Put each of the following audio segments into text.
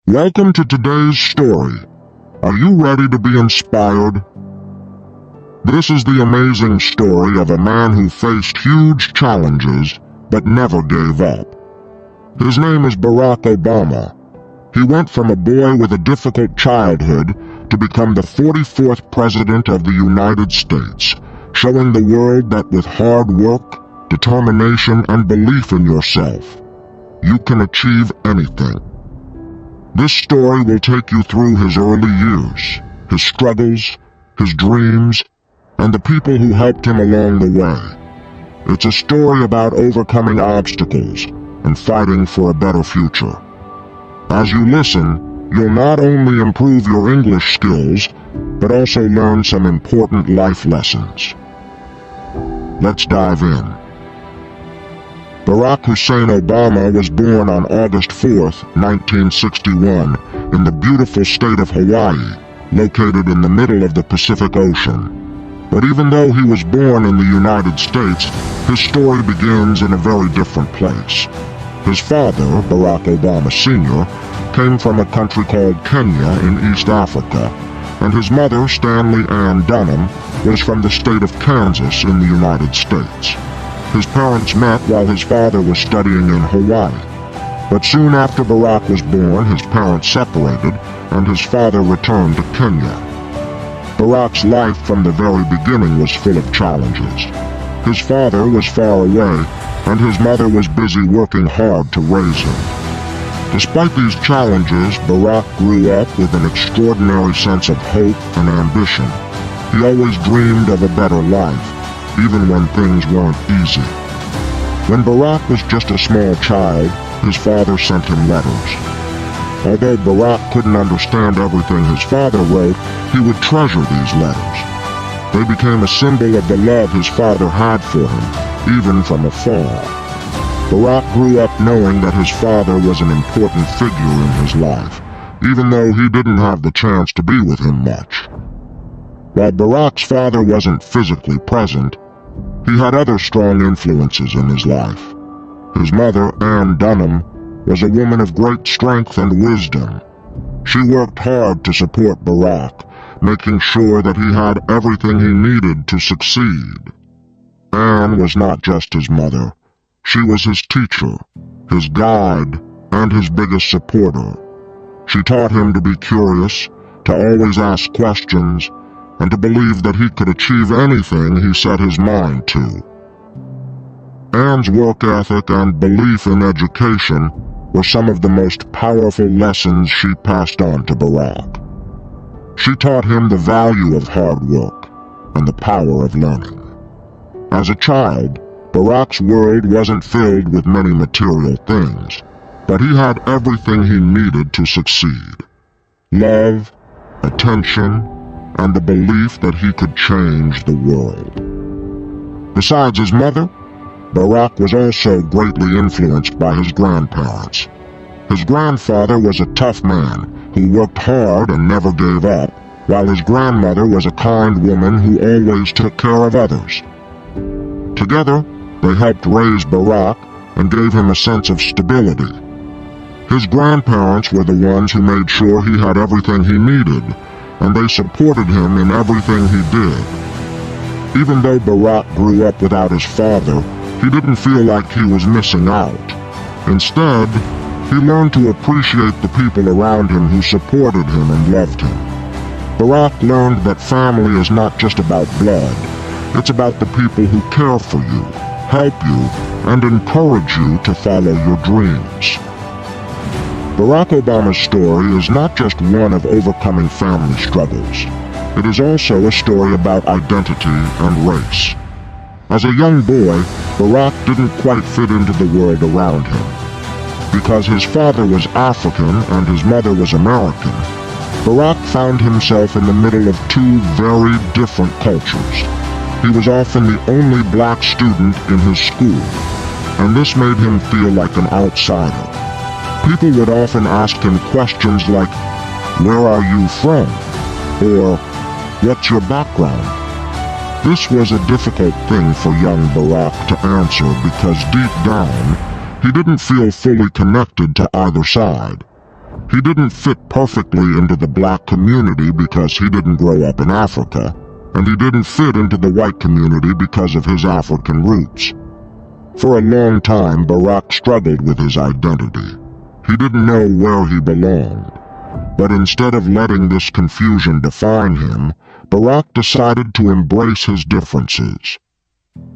Welcome to today's story. Are you ready to be inspired? This is the amazing story of a man who faced huge challenges but never gave up. His name is Barack Obama. He went from a boy with a difficult childhood to become the 44th President of the United States, showing the world that with hard work, determination, and belief in yourself, you can achieve anything. This story will take you through his early years, his struggles, his dreams, and the people who helped him along the way. It's a story about overcoming obstacles and fighting for a better future. As you listen, you'll not only improve your English skills, but also learn some important life lessons. Let's dive in. Barack Hussein Obama was born on August 4, 1961, in the beautiful state of Hawaii, located in the middle of the Pacific Ocean. But even though he was born in the United States, his story begins in a very different place. His father, Barack Obama Sr., came from a country called Kenya in East Africa, and his mother, Stanley Ann Dunham, was from the state of Kansas in the United States. His parents met while his father was studying in Hawaii. But soon after Barack was born, his parents separated, and his father returned to Kenya. Barack's life from the very beginning was full of challenges. His father was far away, and his mother was busy working hard to raise him. Despite these challenges, Barack grew up with an extraordinary sense of hope and ambition. He always dreamed of a better life, even when things weren't easy. When Barack was just a small child, his father sent him letters. Although Barack couldn't understand everything his father wrote, he would treasure these letters. They became a symbol of the love his father had for him, even from afar. Barack grew up knowing that his father was an important figure in his life, even though he didn't have the chance to be with him much. While Barack's father wasn't physically present, he had other strong influences in his life. His mother, Ann Dunham, was a woman of great strength and wisdom. She worked hard to support Barack, making sure that he had everything he needed to succeed. Ann was not just his mother. She was his teacher, his guide, and his biggest supporter. She taught him to be curious, to always ask questions, and to believe that he could achieve anything he set his mind to. Ann's work ethic and belief in education were some of the most powerful lessons she passed on to Barack. She taught him the value of hard work and the power of learning. As a child, Barack's world wasn't filled with many material things, but he had everything he needed to succeed: love, attention, and the belief that he could change the world. Besides his mother, Barack was also greatly influenced by his grandparents. His grandfather was a tough man who worked hard and never gave up, while his grandmother was a kind woman who always took care of others. Together, they helped raise Barack and gave him a sense of stability. His grandparents were the ones who made sure he had everything he needed, and they supported him in everything he did. Even though Barack grew up without his father, he didn't feel like he was missing out. Instead, he learned to appreciate the people around him who supported him and loved him. Barack learned that family is not just about blood. It's about the people who care for you, help you, and encourage you to follow your dreams. Barack Obama's story is not just one of overcoming family struggles. It is also a story about identity and race. As a young boy, Barack didn't quite fit into the world around him. Because his father was African and his mother was American, Barack found himself in the middle of two very different cultures. He was often the only black student in his school, and this made him feel like an outsider. People would often ask him questions like, "Where are you from?" or "What's your background?" This was a difficult thing for young Barack to answer because deep down, he didn't feel fully connected to either side. He didn't fit perfectly into the black community because he didn't grow up in Africa, and he didn't fit into the white community because of his African roots. For a long time, Barack struggled with his identity. He didn't know where he belonged. But instead of letting this confusion define him, Barack decided to embrace his differences.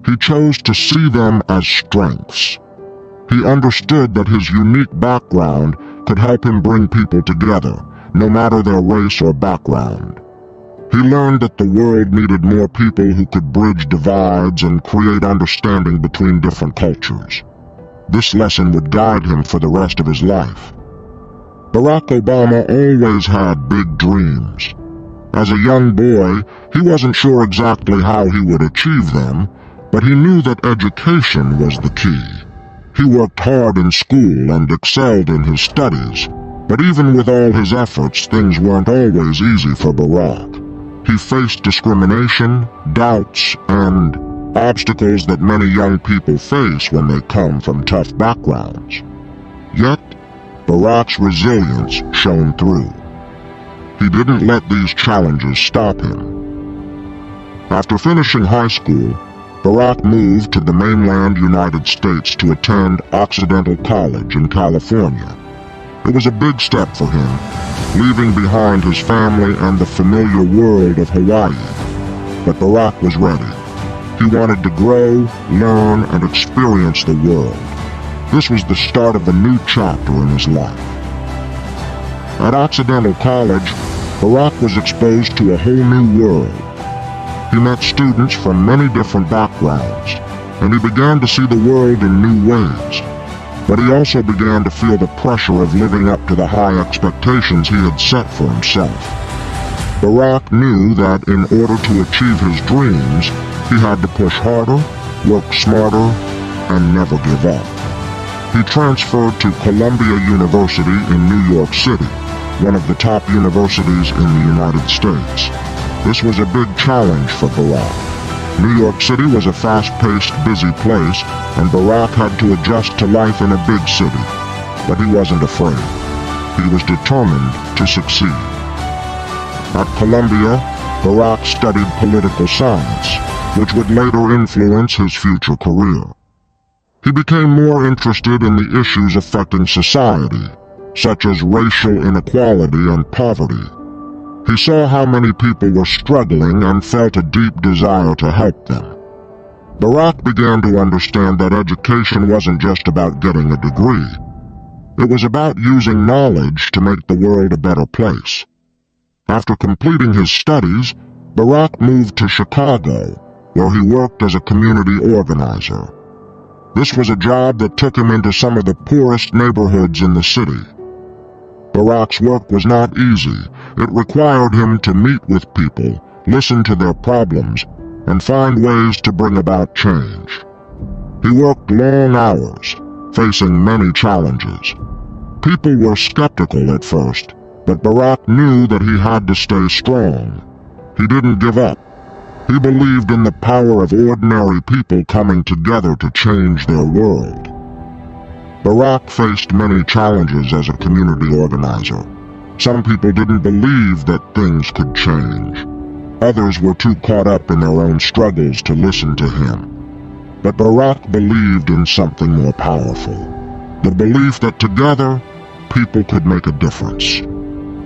He chose to see them as strengths. He understood that his unique background could help him bring people together, no matter their race or background. He learned that the world needed more people who could bridge divides and create understanding between different cultures. This lesson would guide him for the rest of his life. Barack Obama always had big dreams. As a young boy, he wasn't sure exactly how he would achieve them, but he knew that education was the key. He worked hard in school and excelled in his studies, but even with all his efforts, things weren't always easy for Barack. He faced discrimination, doubts, and obstacles that many young people face when they come from tough backgrounds. Yet, Barack's resilience shone through. He didn't let these challenges stop him. After finishing high school, Barack moved to the mainland United States to attend Occidental College in California. It was a big step for him, leaving behind his family and the familiar world of Hawaii. But Barack was ready. He wanted to grow, learn, and experience the world. This was the start of a new chapter in his life. At Occidental College, Barack was exposed to a whole new world. He met students from many different backgrounds, and he began to see the world in new ways. But he also began to feel the pressure of living up to the high expectations he had set for himself. Barack knew that in order to achieve his dreams, he had to push harder, work smarter, and never give up. He transferred to Columbia University in New York City, one of the top universities in the United States. This was a big challenge for Barack. New York City was a fast-paced, busy place, and Barack had to adjust to life in a big city. But he wasn't afraid. He was determined to succeed. At Columbia, Barack studied political science, which would later influence his future career. He became more interested in the issues affecting society, such as racial inequality and poverty. He saw how many people were struggling and felt a deep desire to help them. Barack began to understand that education wasn't just about getting a degree. It was about using knowledge to make the world a better place. After completing his studies, Barack moved to Chicago, where he worked as a community organizer. This was a job that took him into some of the poorest neighborhoods in the city. Barack's work was not easy. It required him to meet with people, listen to their problems, and find ways to bring about change. He worked long hours, facing many challenges. People were skeptical at first, but Barack knew that he had to stay strong. He didn't give up. He believed in the power of ordinary people coming together to change their world. Barack faced many challenges as a community organizer. Some people didn't believe that things could change. Others were too caught up in their own struggles to listen to him. But Barack believed in something more powerful. The belief that together, people could make a difference.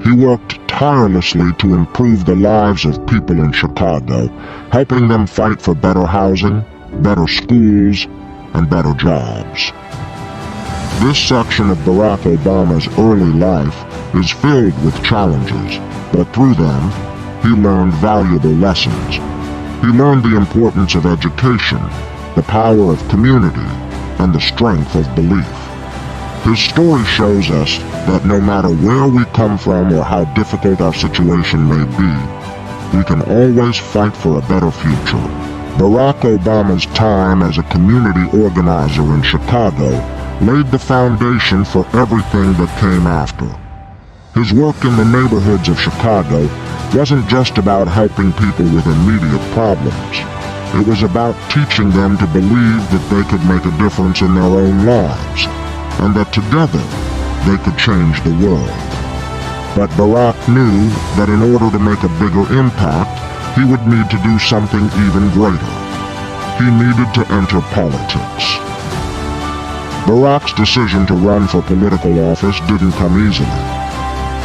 He worked tirelessly to improve the lives of people in Chicago, helping them fight for better housing, better schools, and better jobs. This section of Barack Obama's early life is filled with challenges, but through them, he learned valuable lessons. He learned the importance of education, the power of community, and the strength of belief. His story shows us that no matter where we come from or how difficult our situation may be, we can always fight for a better future. Barack Obama's time as a community organizer in Chicago laid the foundation for everything that came after. His work in the neighborhoods of Chicago wasn't just about helping people with immediate problems. It was about teaching them to believe that they could make a difference in their own lives, and that together they could change the world. But Barack knew that in order to make a bigger impact, he would need to do something even greater. He needed to enter politics. Barack's decision to run for political office didn't come easily.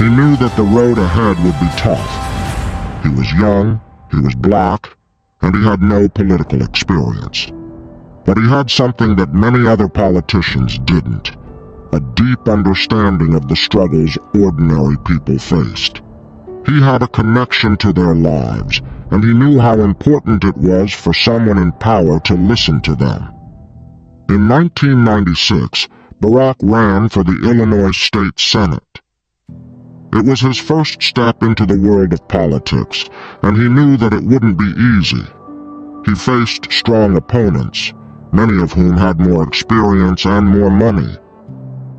He knew that the road ahead would be tough. He was young, he was black, and he had no political experience. But he had something that many other politicians didn't: a deep understanding of the struggles ordinary people faced. He had a connection to their lives, and he knew how important it was for someone in power to listen to them. In 1996, Barack ran for the Illinois State Senate. It was his first step into the world of politics, and he knew that it wouldn't be easy. He faced strong opponents, many of whom had more experience and more money.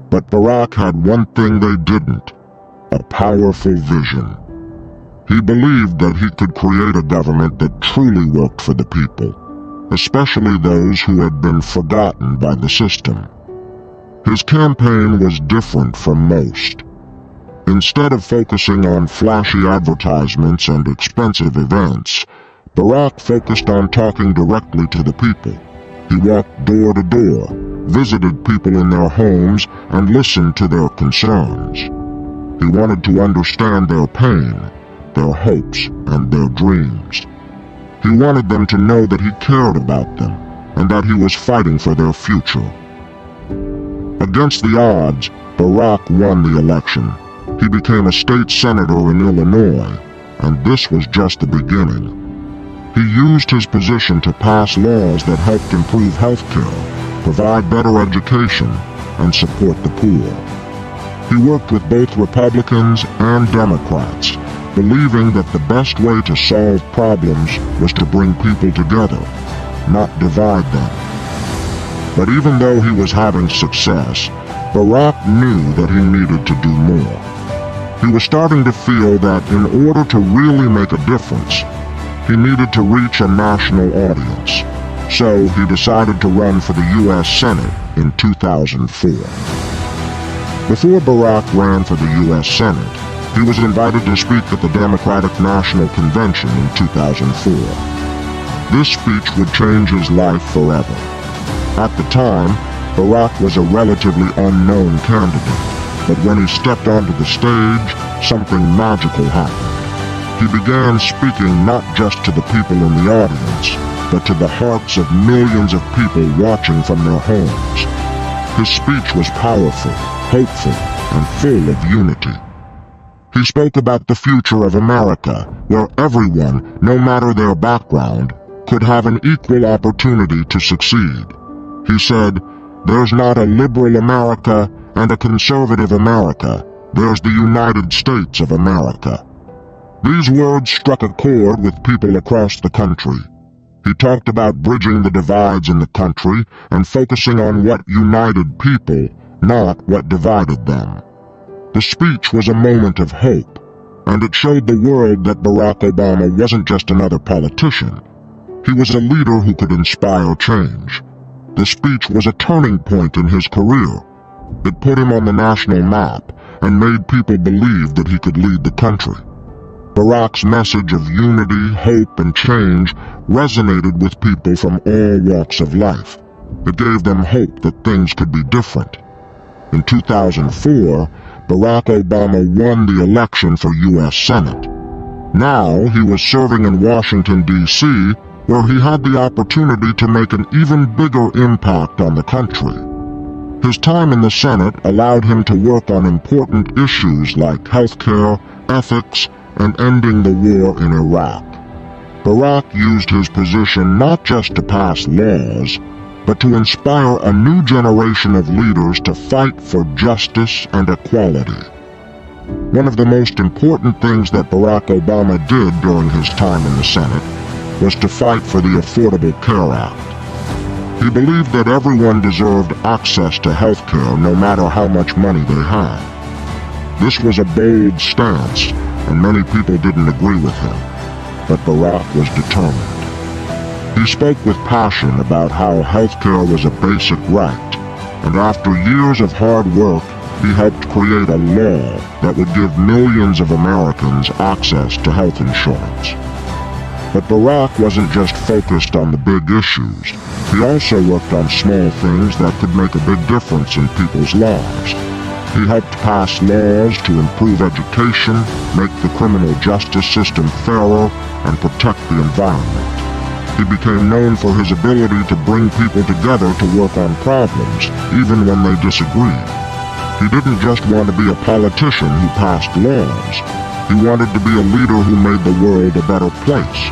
But Barack had one thing they didn't: a powerful vision. He believed that he could create a government that truly worked for the people, especially those who had been forgotten by the system. His campaign was different from most. Instead of focusing on flashy advertisements and expensive events, Barack focused on talking directly to the people. He walked door to door, visited people in their homes, and listened to their concerns. He wanted to understand their pain, their hopes, and their dreams. He wanted them to know that he cared about them, and that he was fighting for their future. Against the odds, Barack won the election. He became a state senator in Illinois, and this was just the beginning. He used his position to pass laws that helped improve health care, provide better education, and support the poor. He worked with both Republicans and Democrats, believing that the best way to solve problems was to bring people together, not divide them. But even though he was having success, Barack knew that he needed to do more. He was starting to feel that in order to really make a difference, he needed to reach a national audience. So he decided to run for the U.S. Senate in 2004. Before Barack ran for the U.S. Senate, he was invited to speak at the Democratic National Convention in 2004. This speech would change his life forever. At the time, Barack was a relatively unknown candidate, but when he stepped onto the stage, something magical happened. He began speaking not just to the people in the audience, but to the hearts of millions of people watching from their homes. His speech was powerful, hopeful, and full of unity. He spoke about the future of America, where everyone, no matter their background, could have an equal opportunity to succeed. He said, "There's not a liberal America and a conservative America. There's the United States of America." These words struck a chord with people across the country. He talked about bridging the divides in the country and focusing on what united people, not what divided them. The speech was a moment of hope, and it showed the world that Barack Obama wasn't just another politician. He was a leader who could inspire change. The speech was a turning point in his career. It put him on the national map and made people believe that he could lead the country. Barack's message of unity, hope, and change resonated with people from all walks of life. It gave them hope that things could be different. In 2004, Barack Obama won the election for U.S. Senate. Now he was serving in Washington, D.C., where he had the opportunity to make an even bigger impact on the country. His time in the Senate allowed him to work on important issues like healthcare, ethics, and ending the war in Iraq. Barack used his position not just to pass laws, but to inspire a new generation of leaders to fight for justice and equality. One of the most important things that Barack Obama did during his time in the Senate was to fight for the Affordable Care Act. He believed that everyone deserved access to health care no matter how much money they had. This was a bold stance, and many people didn't agree with him, but Barack was determined. He spoke with passion about how healthcare was a basic right, and after years of hard work, he helped create a law that would give millions of Americans access to health insurance. But Barack wasn't just focused on the big issues. He also worked on small things that could make a big difference in people's lives. He helped pass laws to improve education, make the criminal justice system fairer, and protect the environment. He became known for his ability to bring people together to work on problems, even when they disagreed. He didn't just want to be a politician who passed laws. He wanted to be a leader who made the world a better place.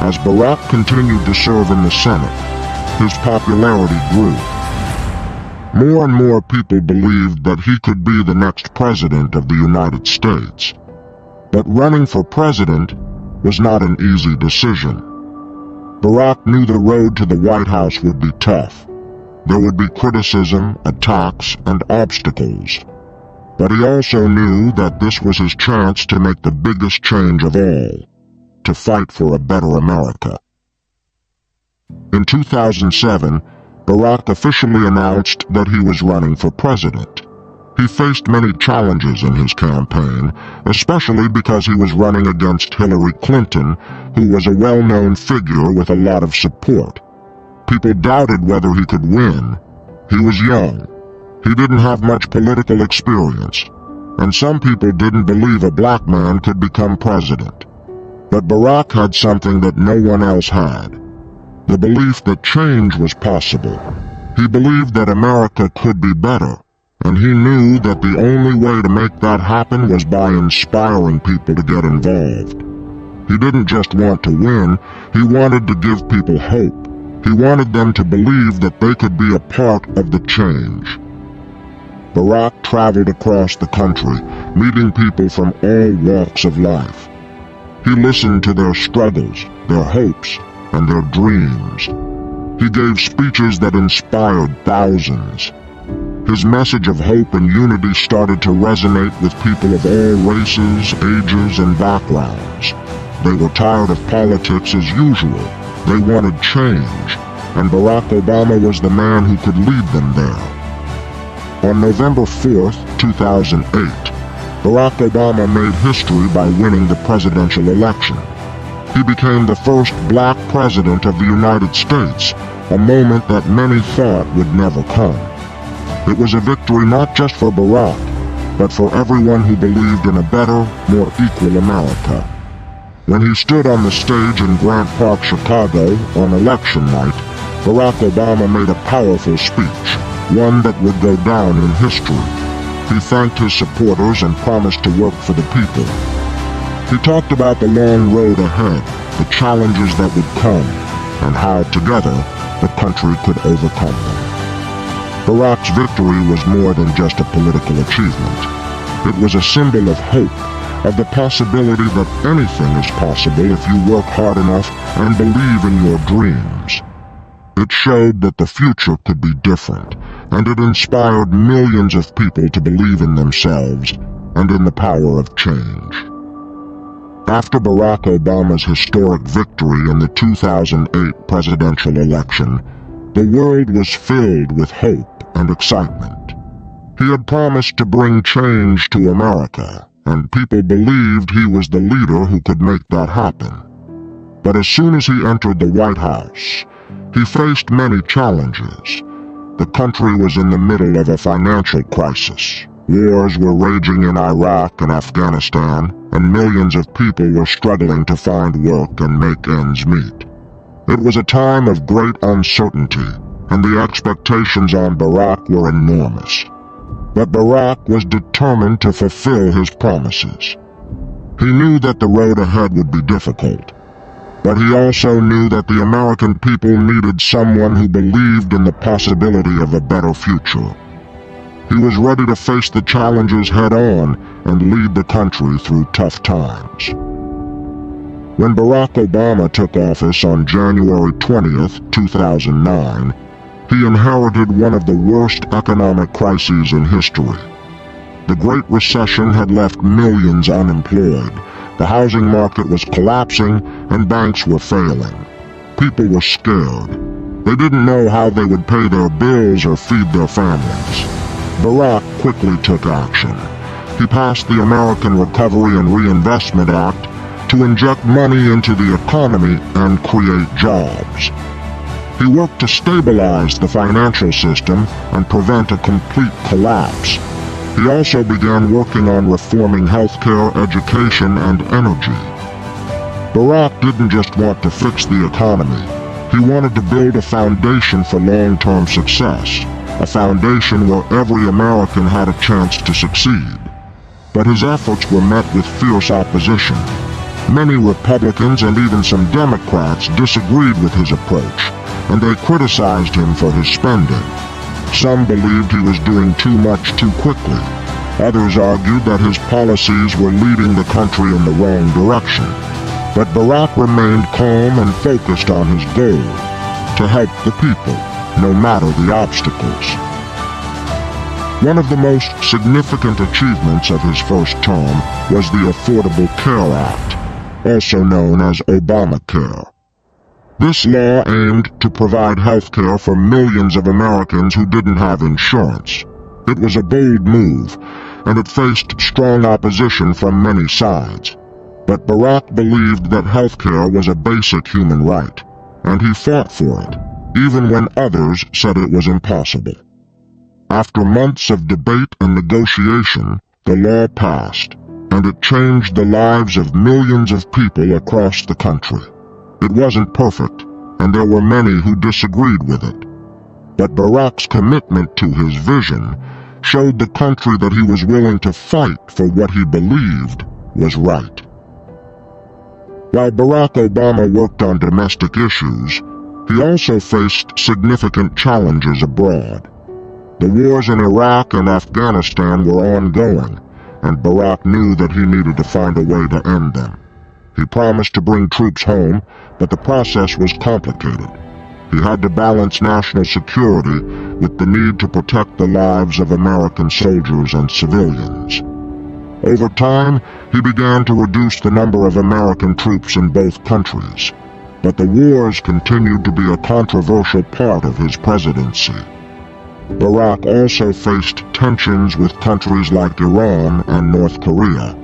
As Barack continued to serve in the Senate, his popularity grew. More and more people believed that he could be the next president of the United States. But running for president was not an easy decision. Barack knew the road to the White House would be tough. There would be criticism, attacks, and obstacles. But he also knew that this was his chance to make the biggest change of all, to fight for a better America. In 2007, Barack officially announced that he was running for president. He faced many challenges in his campaign, especially because he was running against Hillary Clinton, who was a well-known figure with a lot of support. People doubted whether he could win. He was young. He didn't have much political experience, and some people didn't believe a black man could become president. But Barack had something that no one else had: the belief that change was possible. He believed that America could be better, and he knew that the only way to make that happen was by inspiring people to get involved. He didn't just want to win, he wanted to give people hope. He wanted them to believe that they could be a part of the change. Barack traveled across the country, meeting people from all walks of life. He listened to their struggles, their hopes, and their dreams. He gave speeches that inspired thousands. His message of hope and unity started to resonate with people of all races, ages, and backgrounds. They were tired of politics as usual. They wanted change, and Barack Obama was the man who could lead them there. On November 4, 2008, Barack Obama made history by winning the presidential election. He became the first black president of the United States, a moment that many thought would never come. It was a victory not just for Barack, but for everyone who believed in a better, more equal America. When he stood on the stage in Grant Park, Chicago, on election night, Barack Obama made a powerful speech, one that would go down in history. He thanked his supporters and promised to work for the people. He talked about the long road ahead, the challenges that would come, and how, together, the country could overcome them. Barack's victory was more than just a political achievement. It was a symbol of hope, of the possibility that anything is possible if you work hard enough and believe in your dreams. It showed that the future could be different, and it inspired millions of people to believe in themselves and in the power of change. After Barack Obama's historic victory in the 2008 presidential election, the world was filled with hope and excitement. He had promised to bring change to America, and people believed he was the leader who could make that happen. But as soon as he entered the White House, he faced many challenges. The country was in the middle of a financial crisis. Wars were raging in Iraq and Afghanistan, and millions of people were struggling to find work and make ends meet. It was a time of great uncertainty, and the expectations on Barack were enormous. But Barack was determined to fulfill his promises. He knew that the road ahead would be difficult, but he also knew that the American people needed someone who believed in the possibility of a better future. He was ready to face the challenges head-on and lead the country through tough times. When Barack Obama took office on January 20, 2009, he inherited one of the worst economic crises in history. The Great Recession had left millions unemployed. The housing market was collapsing and banks were failing. People were scared. They didn't know how they would pay their bills or feed their families. Barack quickly took action. He passed the American Recovery and Reinvestment Act to inject money into the economy and create jobs. He worked to stabilize the financial system and prevent a complete collapse. He also began working on reforming healthcare, education, and energy. Barack didn't just want to fix the economy. He wanted to build a foundation for long-term success, a foundation where every American had a chance to succeed. But his efforts were met with fierce opposition. Many Republicans and even some Democrats disagreed with his approach, and they criticized him for his spending. Some believed he was doing too much too quickly. Others argued that his policies were leading the country in the wrong direction. But Barack remained calm and focused on his goal, to help the people, no matter the obstacles. One of the most significant achievements of his first term was the Affordable Care Act, also known as Obamacare. This law aimed to provide health care for millions of Americans who didn't have insurance. It was a bold move, and it faced strong opposition from many sides. But Barack believed that health care was a basic human right, and he fought for it, even when others said it was impossible. After months of debate and negotiation, the law passed, and it changed the lives of millions of people across the country. It wasn't perfect, and there were many who disagreed with it. But Barack's commitment to his vision showed the country that he was willing to fight for what he believed was right. While Barack Obama worked on domestic issues, he also faced significant challenges abroad. The wars in Iraq and Afghanistan were ongoing, and Barack knew that he needed to find a way to end them. He promised to bring troops home, but the process was complicated. He had to balance national security with the need to protect the lives of American soldiers and civilians. Over time, he began to reduce the number of American troops in both countries, but the wars continued to be a controversial part of his presidency. Barack also faced tensions with countries like Iran and North Korea.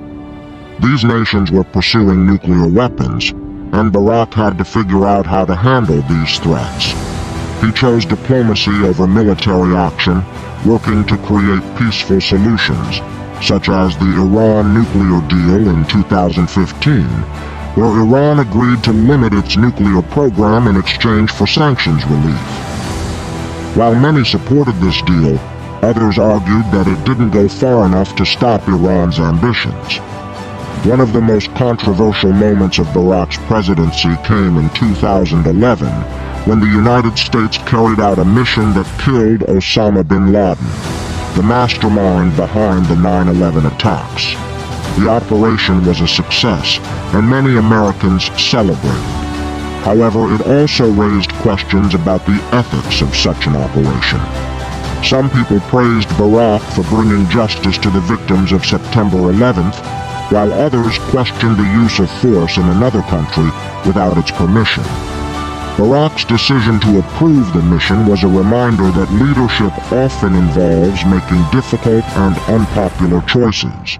These nations were pursuing nuclear weapons, and Barack had to figure out how to handle these threats. He chose diplomacy over military action, working to create peaceful solutions, such as the Iran nuclear deal in 2015, where Iran agreed to limit its nuclear program in exchange for sanctions relief. While many supported this deal, others argued that it didn't go far enough to stop Iran's ambitions. One of the most controversial moments of Barack's presidency came in 2011, when the United States carried out a mission that killed Osama bin Laden, the mastermind behind the 9/11 attacks. The operation was a success, and many Americans celebrated. However, it also raised questions about the ethics of such an operation. Some people praised Barack for bringing justice to the victims of September 11th, while others questioned the use of force in another country without its permission. Barack's decision to approve the mission was a reminder that leadership often involves making difficult and unpopular choices.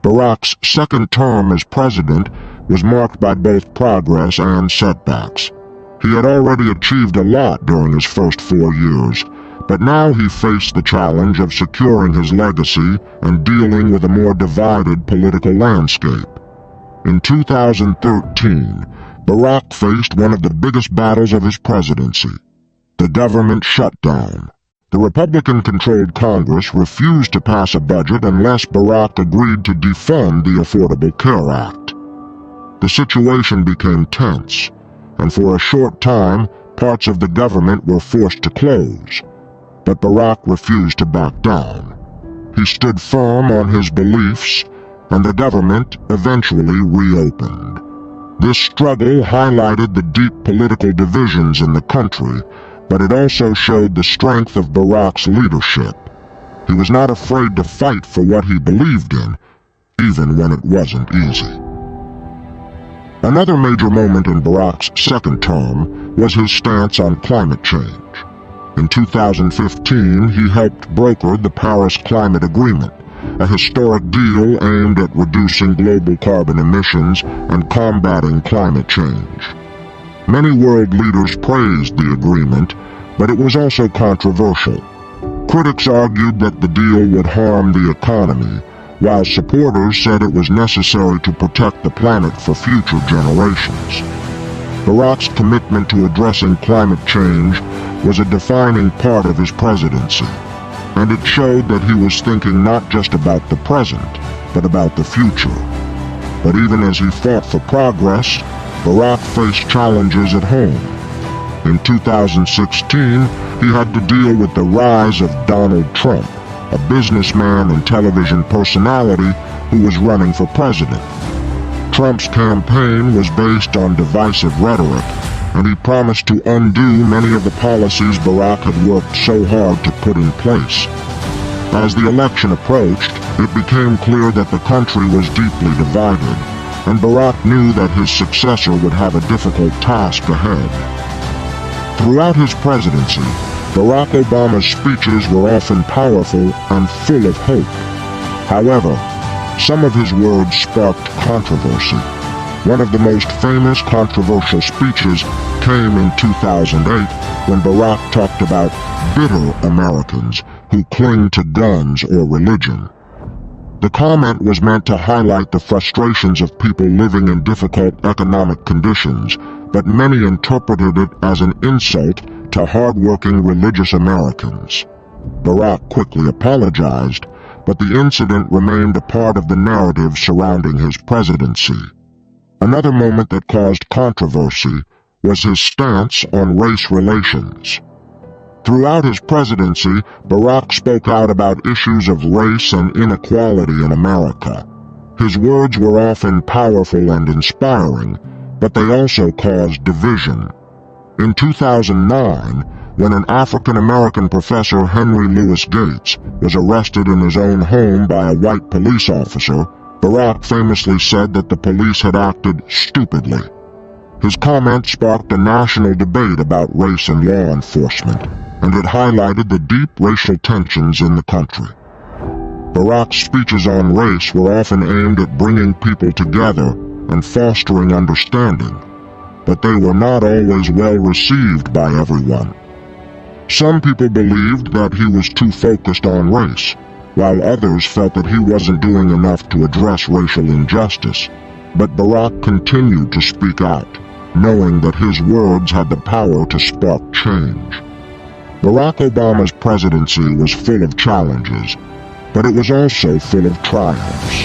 Barack's second term as president was marked by both progress and setbacks. He had already achieved a lot during his first 4 years, but now he faced the challenge of securing his legacy and dealing with a more divided political landscape. In 2013, Barack faced one of the biggest battles of his presidency: the government shutdown. The Republican-controlled Congress refused to pass a budget unless Barack agreed to defund the Affordable Care Act. The situation became tense, and for a short time, parts of the government were forced to close. But Barack refused to back down. He stood firm on his beliefs, and the government eventually reopened. This struggle highlighted the deep political divisions in the country, but it also showed the strength of Barack's leadership. He was not afraid to fight for what he believed in, even when it wasn't easy. Another major moment in Barack's second term was his stance on climate change. In 2015, he helped broker the Paris Climate Agreement, a historic deal aimed at reducing global carbon emissions and combating climate change. Many world leaders praised the agreement, but it was also controversial. Critics argued that the deal would harm the economy, while supporters said it was necessary to protect the planet for future generations. Barack's commitment to addressing climate change was a defining part of his presidency, and it showed that he was thinking not just about the present, but about the future. But even as he fought for progress, Barack faced challenges at home. In 2016, he had to deal with the rise of Donald Trump, a businessman and television personality who was running for president. Trump's campaign was based on divisive rhetoric, and he promised to undo many of the policies Barack had worked so hard to put in place. As the election approached, it became clear that the country was deeply divided, and Barack knew that his successor would have a difficult task ahead. Throughout his presidency, Barack Obama's speeches were often powerful and full of hope. However, some of his words sparked controversy. One of the most famous controversial speeches came in 2008 when Barack talked about bitter Americans who cling to guns or religion. The comment was meant to highlight the frustrations of people living in difficult economic conditions, but many interpreted it as an insult to hardworking religious Americans. Barack quickly apologized, but the incident remained a part of the narrative surrounding his presidency. Another moment that caused controversy was his stance on race relations. Throughout his presidency, Barack spoke out about issues of race and inequality in America. His words were often powerful and inspiring, but they also caused division. In 2009, when an African-American professor, Henry Louis Gates, was arrested in his own home by a white police officer, Barack famously said that the police had acted stupidly. His comment sparked a national debate about race and law enforcement, and it highlighted the deep racial tensions in the country. Barack's speeches on race were often aimed at bringing people together and fostering understanding, but they were not always well received by everyone. Some people believed that he was too focused on race, while others felt that he wasn't doing enough to address racial injustice. But Barack continued to speak out, knowing that his words had the power to spark change. Barack Obama's presidency was full of challenges, but it was also full of triumphs.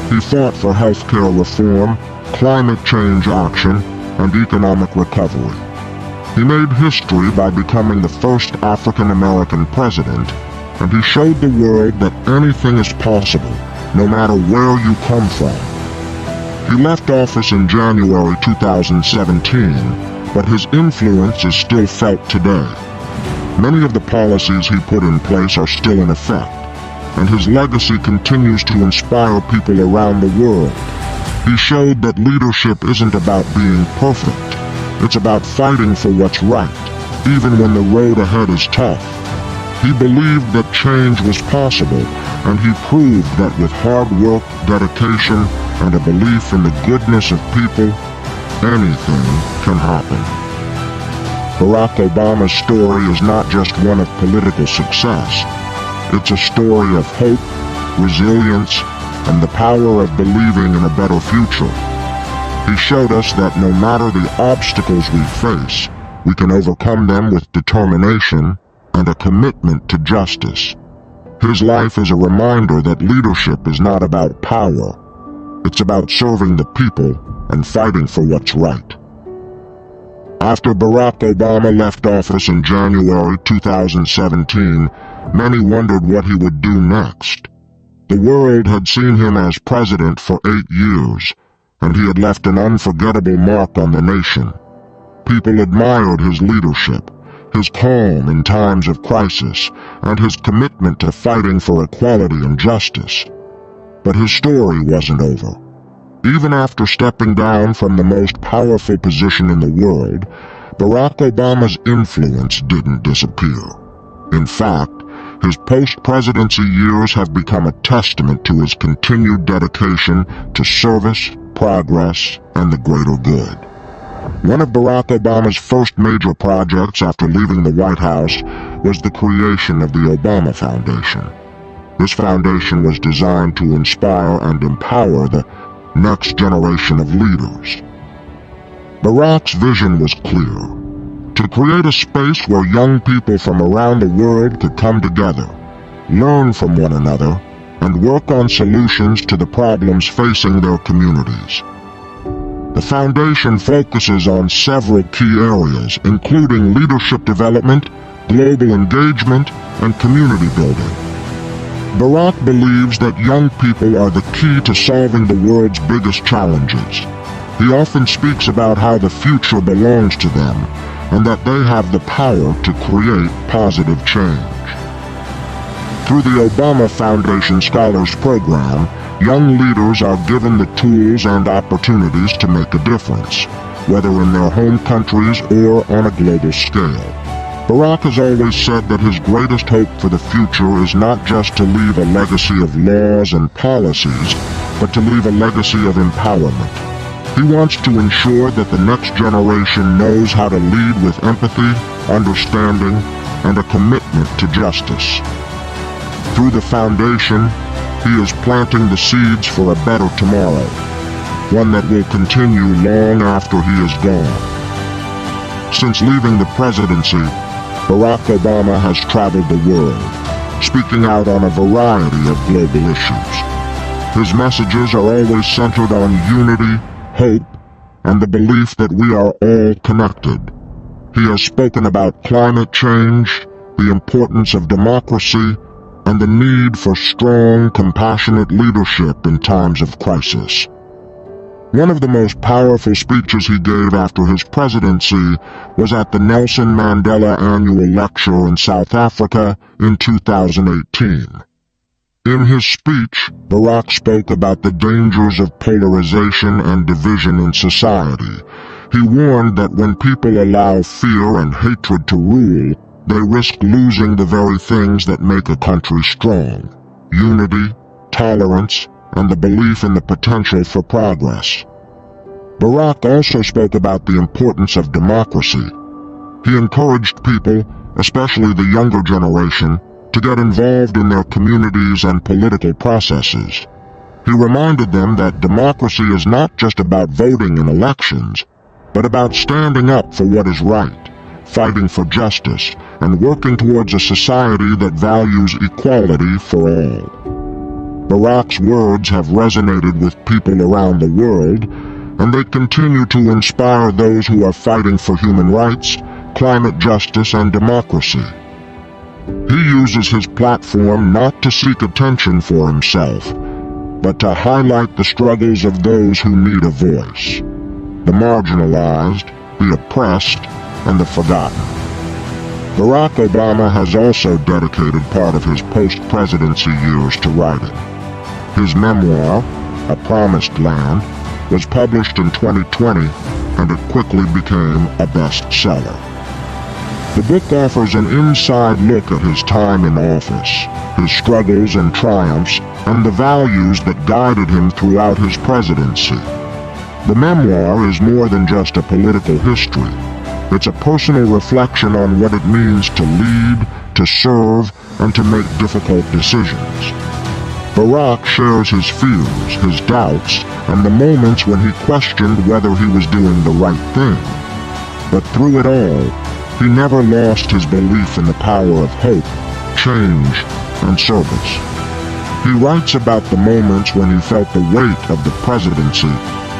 He fought for healthcare reform, climate change action, and economic recovery. He made history by becoming the first African-American president, and he showed the world that anything is possible, no matter where you come from. He left office in January 2017, but his influence is still felt today. Many of the policies he put in place are still in effect, and his legacy continues to inspire people around the world. He showed that leadership isn't about being perfect. It's about fighting for what's right, even when the road ahead is tough. He believed that change was possible, and he proved that with hard work, dedication, and a belief in the goodness of people, anything can happen. Barack Obama's story is not just one of political success. It's a story of hope, resilience, and the power of believing in a better future. He showed us that no matter the obstacles we face, we can overcome them with determination and a commitment to justice. His life is a reminder that leadership is not about power. It's about serving the people and fighting for what's right. After Barack Obama left office in January 2017, many wondered what he would do next. The world had seen him as president for 8 years, and he had left an unforgettable mark on the nation. People admired his leadership, his calm in times of crisis, and his commitment to fighting for equality and justice. But his story wasn't over. Even after stepping down from the most powerful position in the world, Barack Obama's influence didn't disappear. In fact, his post-presidency years have become a testament to his continued dedication to service, progress, and the greater good. One of Barack Obama's first major projects after leaving the White House was the creation of the Obama Foundation. This foundation was designed to inspire and empower the next generation of leaders. Barack's vision was clear: to create a space where young people from around the world could come together, learn from one another, and work on solutions to the problems facing their communities. The foundation focuses on several key areas, including leadership development, global engagement, and community building. Barack believes that young people are the key to solving the world's biggest challenges. He often speaks about how the future belongs to them, and that they have the power to create positive change. Through the Obama Foundation Scholars Program, young leaders are given the tools and opportunities to make a difference, whether in their home countries or on a global scale. Barack has always said that his greatest hope for the future is not just to leave a legacy of laws and policies, but to leave a legacy of empowerment. He wants to ensure that the next generation knows how to lead with empathy, understanding, and a commitment to justice. Through the foundation, he is planting the seeds for a better tomorrow, one that will continue long after he is gone. Since leaving the presidency, Barack Obama has traveled the world, speaking out on a variety of global issues. His messages are always centered on unity, hope, and the belief that we are all connected. He has spoken about climate change, the importance of democracy, and the need for strong, compassionate leadership in times of crisis. One of the most powerful speeches he gave after his presidency was at the Nelson Mandela Annual Lecture in South Africa in 2018. In his speech, Barack spoke about the dangers of polarization and division in society. He warned that when people allow fear and hatred to rule, they risk losing the very things that make a country strong: unity, tolerance, and the belief in the potential for progress. Barack also spoke about the importance of democracy. He encouraged people, especially the younger generation, to get involved in their communities and political processes. He reminded them that democracy is not just about voting in elections, but about standing up for what is right, fighting for justice, and working towards a society that values equality for all. Barack's words have resonated with people around the world, and they continue to inspire those who are fighting for human rights, climate justice, and democracy. He uses his platform not to seek attention for himself, but to highlight the struggles of those who need a voice: the marginalized, the oppressed, and the forgotten. Barack Obama has also dedicated part of his post-presidency years to writing. His memoir, A Promised Land, was published in 2020, and it quickly became a bestseller. The book offers an inside look at his time in office, his struggles and triumphs, and the values that guided him throughout his presidency. The memoir is more than just a political history. It's a personal reflection on what it means to lead, to serve, and to make difficult decisions. Barack shares his fears, his doubts, and the moments when he questioned whether he was doing the right thing. But through it all, he never lost his belief in the power of hope, change, and service. He writes about the moments when he felt the weight of the presidency,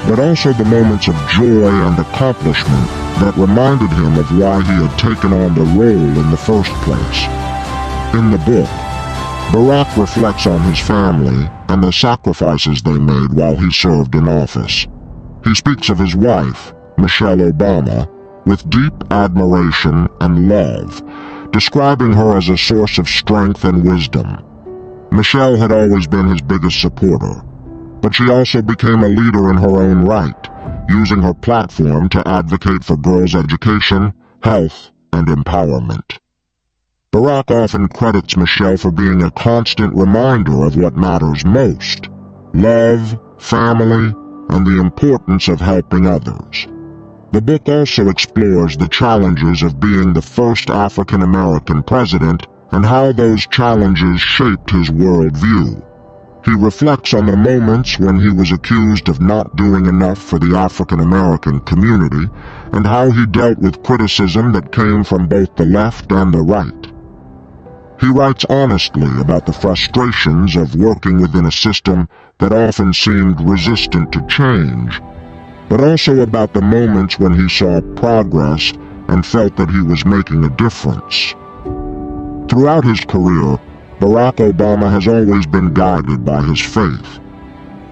but also the moments of joy and accomplishment that reminded him of why he had taken on the role in the first place. In the book, Barack reflects on his family and the sacrifices they made while he served in office. He speaks of his wife, Michelle Obama, with deep admiration and love, describing her as a source of strength and wisdom. Michelle had always been his biggest supporter, but she also became a leader in her own right, using her platform to advocate for girls' education, health, and empowerment. Barack often credits Michelle for being a constant reminder of what matters most: love, family, and the importance of helping others. The book also explores the challenges of being the first African American president and how those challenges shaped his worldview. He reflects on the moments when he was accused of not doing enough for the African American community and how he dealt with criticism that came from both the left and the right. He writes honestly about the frustrations of working within a system that often seemed resistant to change, but also about the moments when he saw progress and felt that he was making a difference. Throughout his career, Barack Obama has always been guided by his faith.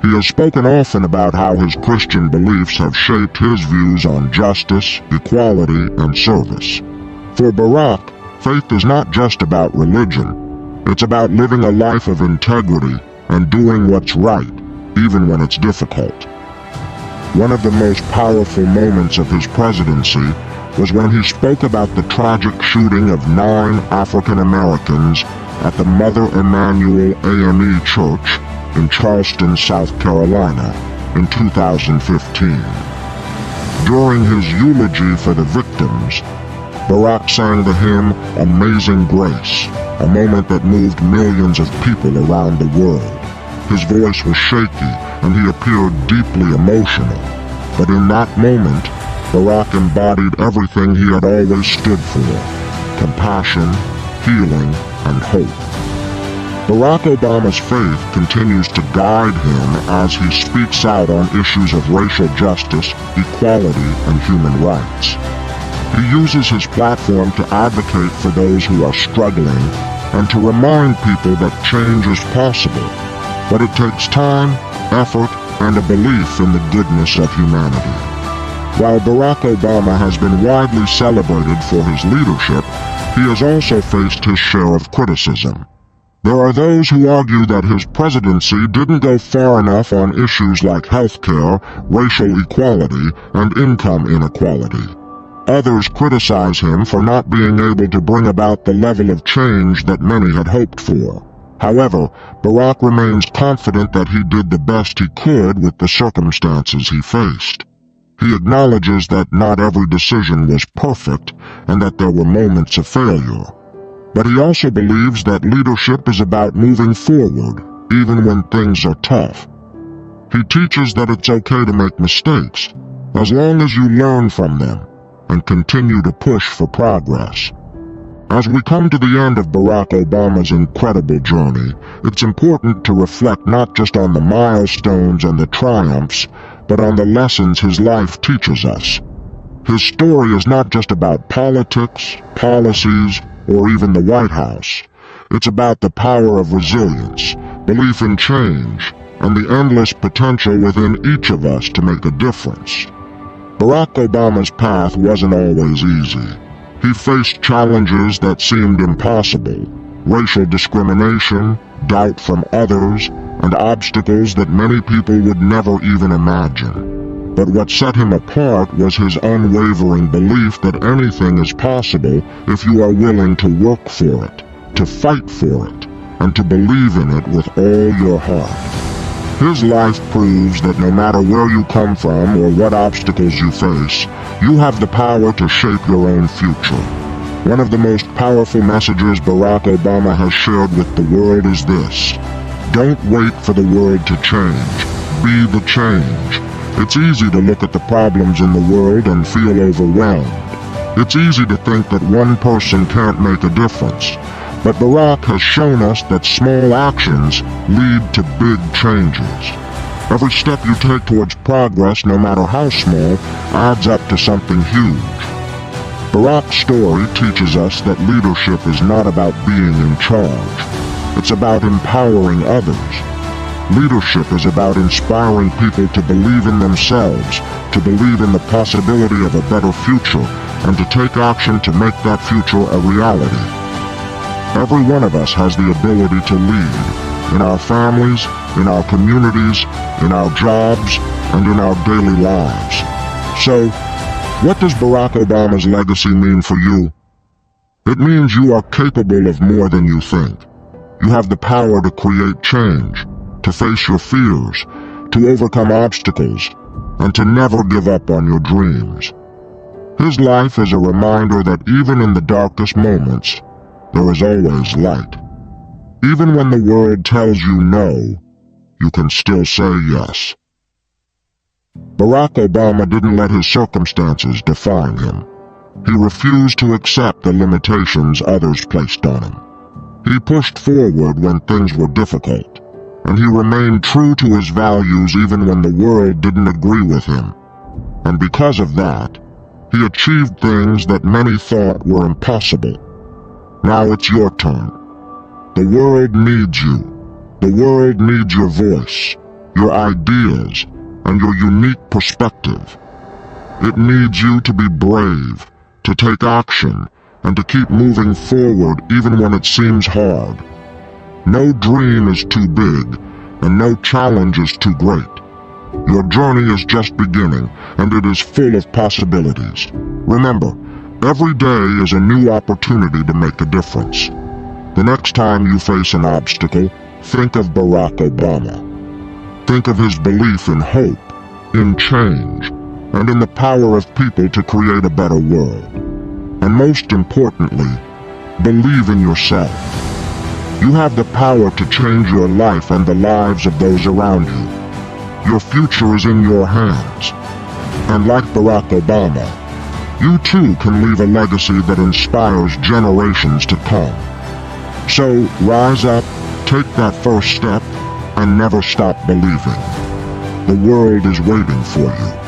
He has spoken often about how his Christian beliefs have shaped his views on justice, equality, and service. For Barack, faith is not just about religion. It's about living a life of integrity and doing what's right, even when it's difficult. One of the most powerful moments of his presidency was when he spoke about the tragic shooting of 9 African Americans at the Mother Emanuel AME Church in Charleston, South Carolina, in 2015. During his eulogy for the victims, Barack sang the hymn Amazing Grace, a moment that moved millions of people around the world. His voice was shaky and he appeared deeply emotional, but in that moment, Barack embodied everything he had always stood for: compassion, healing, and hope. Barack Obama's faith continues to guide him as he speaks out on issues of racial justice, equality, and human rights. He uses his platform to advocate for those who are struggling and to remind people that change is possible, but it takes time, effort, and a belief in the goodness of humanity. While Barack Obama has been widely celebrated for his leadership, he has also faced his share of criticism. There are those who argue that his presidency didn't go far enough on issues like healthcare, racial equality, and income inequality. Others criticize him for not being able to bring about the level of change that many had hoped for. However, Barack remains confident that he did the best he could with the circumstances he faced. He acknowledges that not every decision was perfect and that there were moments of failure. But he also believes that leadership is about moving forward, even when things are tough. He teaches that it's okay to make mistakes, as long as you learn from them and continue to push for progress. As we come to the end of Barack Obama's incredible journey, it's important to reflect not just on the milestones and the triumphs, but on the lessons his life teaches us. His story is not just about politics, policies, or even the White House. It's about the power of resilience, belief in change, and the endless potential within each of us to make a difference. Barack Obama's path wasn't always easy. He faced challenges that seemed impossible: racial discrimination, doubt from others, and obstacles that many people would never even imagine. But what set him apart was his unwavering belief that anything is possible if you are willing to work for it, to fight for it, and to believe in it with all your heart. His life proves that no matter where you come from or what obstacles you face, you have the power to shape your own future. One of the most powerful messages Barack Obama has shared with the world is this: don't wait for the world to change. Be the change. It's easy to look at the problems in the world and feel overwhelmed. It's easy to think that one person can't make a difference. But Barack has shown us that small actions lead to big changes. Every step you take towards progress, no matter how small, adds up to something huge. Barack's story teaches us that leadership is not about being in charge. It's about empowering others. Leadership is about inspiring people to believe in themselves, to believe in the possibility of a better future, and to take action to make that future a reality. Every one of us has the ability to lead, in our families, in our communities, in our jobs, and in our daily lives. So, what does Barack Obama's legacy mean for you? It means you are capable of more than you think. You have the power to create change, to face your fears, to overcome obstacles, and to never give up on your dreams. His life is a reminder that even in the darkest moments, there is always light. Even when the world tells you no, you can still say yes. Barack Obama didn't let his circumstances define him. He refused to accept the limitations others placed on him. He pushed forward when things were difficult, and he remained true to his values even when the world didn't agree with him. And because of that, he achieved things that many thought were impossible. Now it's your turn. The world needs you. The world needs your voice, your ideas, and your unique perspective. It needs you to be brave, to take action, and to keep moving forward even when it seems hard. No dream is too big, and no challenge is too great. Your journey is just beginning, and it is full of possibilities. Remember, every day is a new opportunity to make a difference. The next time you face an obstacle, think of Barack Obama. Think of his belief in hope, in change, and in the power of people to create a better world. And most importantly, believe in yourself. You have the power to change your life and the lives of those around you. Your future is in your hands. And like Barack Obama, you too can leave a legacy that inspires generations to come. So rise up, take that first step, and never stop believing. The world is waiting for you.